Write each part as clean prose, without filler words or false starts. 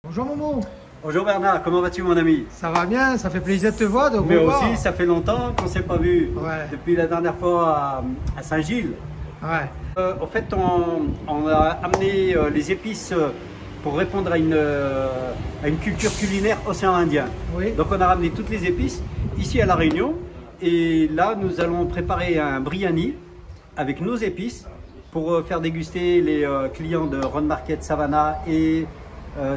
Bonjour Momo. Bonjour Bernard, comment vas-tu mon ami? Ça va bien, ça fait plaisir de te voir. De Mais aussi, ça fait longtemps qu'on ne s'est pas vu. Ouais. Depuis la dernière fois à Saint-Gilles. Ouais. En fait, on a amené les épices pour répondre à une culture culinaire océan Indien. Oui. Donc on a ramené toutes les épices ici à La Réunion. Et là, nous allons préparer un biryani avec nos épices pour faire déguster les clients de Ron Market, Savannah et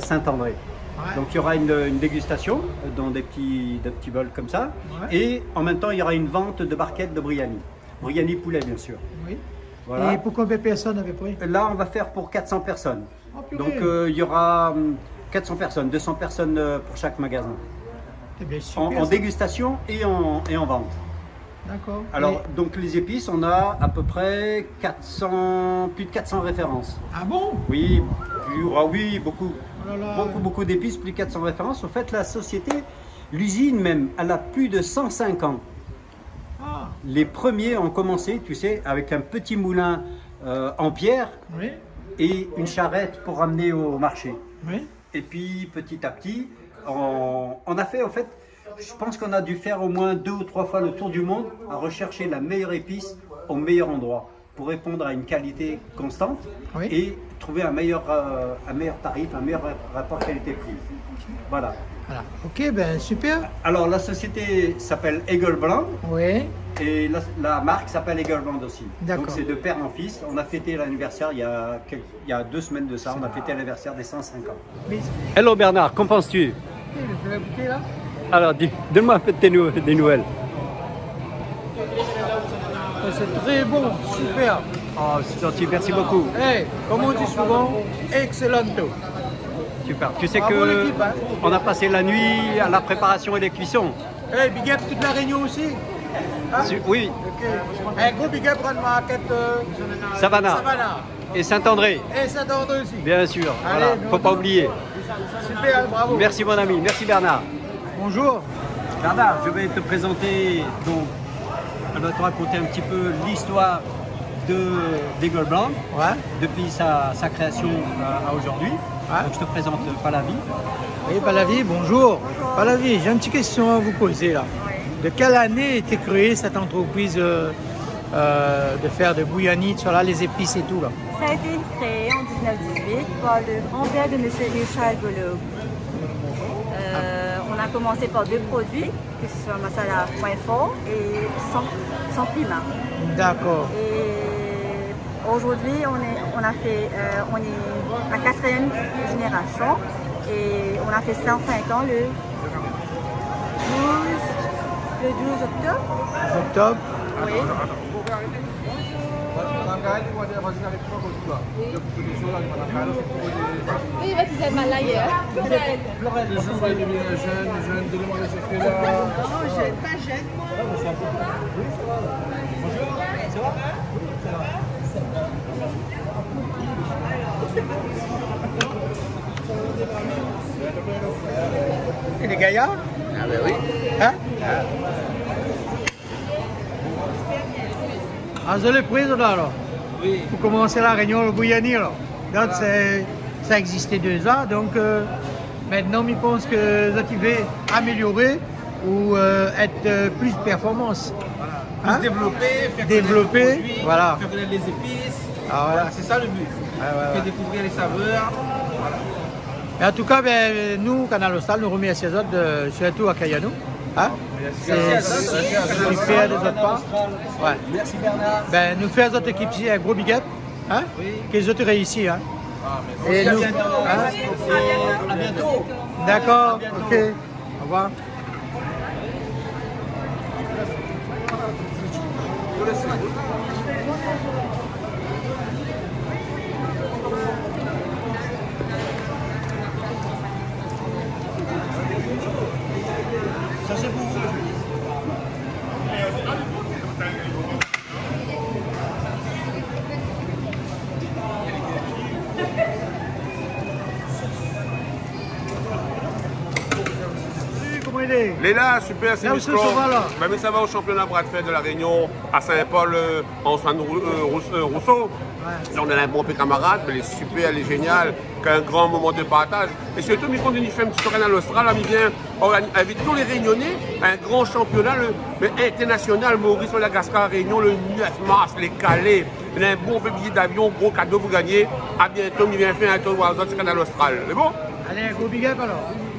Saint-André. Ouais. Donc il y aura une dégustation dans des petits bols comme ça. Ouais. Et en même temps, il y aura une vente de barquettes de biryani. Biryani poulet, bien sûr. Oui. Voilà. Et pour combien de personnes à peu près? Là, on va faire pour 400 personnes. Oh, purée. Donc il y aura 400 personnes, 200 personnes pour chaque magasin. Eh bien, super, En ça. dégustation et en vente. D'accord. Alors, donc les épices, on a à peu près plus de 400 références. Ah bon? Oui, oui, beaucoup. Oh là là. Beaucoup d'épices, plus de 400 références. En fait, la société, l'usine même, elle a plus de 105 ans. Ah, Les premiers ont commencé, tu sais, avec un petit moulin en pierre oui. et une charrette pour ramener au marché. Oui. Et puis, petit à petit, on a fait, en fait, je pense qu'on a dû faire au moins 2 ou 3 fois le tour du monde à rechercher la meilleure épice au meilleur endroit pour répondre à une qualité constante Oui. et trouver un meilleur tarif, un meilleur rapport qualité-prix. Voilà. Voilà. Ok, ben super. Alors, la société s'appelle Eagle Blanc Oui. et la marque s'appelle Eagle Blanc aussi. D'accord. Donc, c'est de père en fils. On a fêté l'anniversaire il y a 2 semaines de ça. On a fêté l'anniversaire des 105 ans. Mais... Hello Bernard, qu'en penses-tu? Je vais goûter là. Alors, donne-moi un peu des nouvelles. C'est très bon, super. Oh, c'est gentil, merci beaucoup. Hey, comme on dit souvent, excellento. Super. Tu sais Bravo, que l'équipe, hein. on a passé la nuit à la préparation et les cuissons. Hey, big up toute la Réunion aussi. Hein? Oui, Ok. Un gros big up Ron Market Savannah Savannah. et Saint-André, Et Saint-André aussi. bien sûr. Allez, Voilà, faut pas oublier. Super, bravo. Merci mon ami, merci Bernard. Bonjour. Bernard, je vais te présenter, donc, elle va te raconter un petit peu l'histoire d'Eagle Blanc, Ouais. depuis sa création à aujourd'hui. Ouais. Donc je te présente Pallavi. Oui, Pallavi, bonjour. Pallavi, j'ai une petite question à vous poser là. De quelle année a été créée cette entreprise de faire de bouillani, sur là, les épices et tout là? Ça a été créé en 1918 par le grand-père de M. Richard Golo. On a commencé par 2 produits, que ce soit masala point fort et sans piment. D'accord. Et aujourd'hui, on est à 4e génération et on a fait 105 ans le 12 octobre. Octobre. Oui. Oui, va te malague. Et les gaillards? Ah ben oui. Hein? Ah, vous avez pris là alors? Oui. Pour commencer la réunion, le bouillani là. Donc ça existait 2 ans, donc maintenant je pense que ça va améliorer ou être plus performance. Plus Hein? développer, faire Développer, connaître les produits, voilà. faire connaître les épices. Ah ouais. Voilà, c'est ça le but. Faire découvrir les saveurs. Voilà. Et en tout cas, ben, nous, Canal Hostal, nous remercions les autres, surtout à Kayano. Hein? C'est super des autres parts. Ouais. Merci Bernard. Ben, nous faisons les autres équipes ici un gros big up. Hein? Oui. Que les autres réussissent. Hein? Merci. Et À nous, bientôt. hein? Et à bientôt. D'accord, À bientôt. ok. Au revoir. Ça c'est pour vous. Comment il est? Léla, super, c'est Là où Miscon. ça va, là? Bah, mais ça va au championnat bras de fer de la Réunion à Saint-Paul, en Rousseau. Là, on a un bon peu camarade, elle est super, elle est géniale, qu'un grand moment de partage. Et surtout, il compte fait un petit tour à l'Austral, il vient avec tous les Réunionnais, un grand championnat international, Maurice Madagascar Réunion, le 9 mars, les Calais. Il a un bon billet d'avion, gros cadeau pour gagner. À bientôt, il vient faire un tour à l'Austral. C'est bon? Allez, un gros big up alors.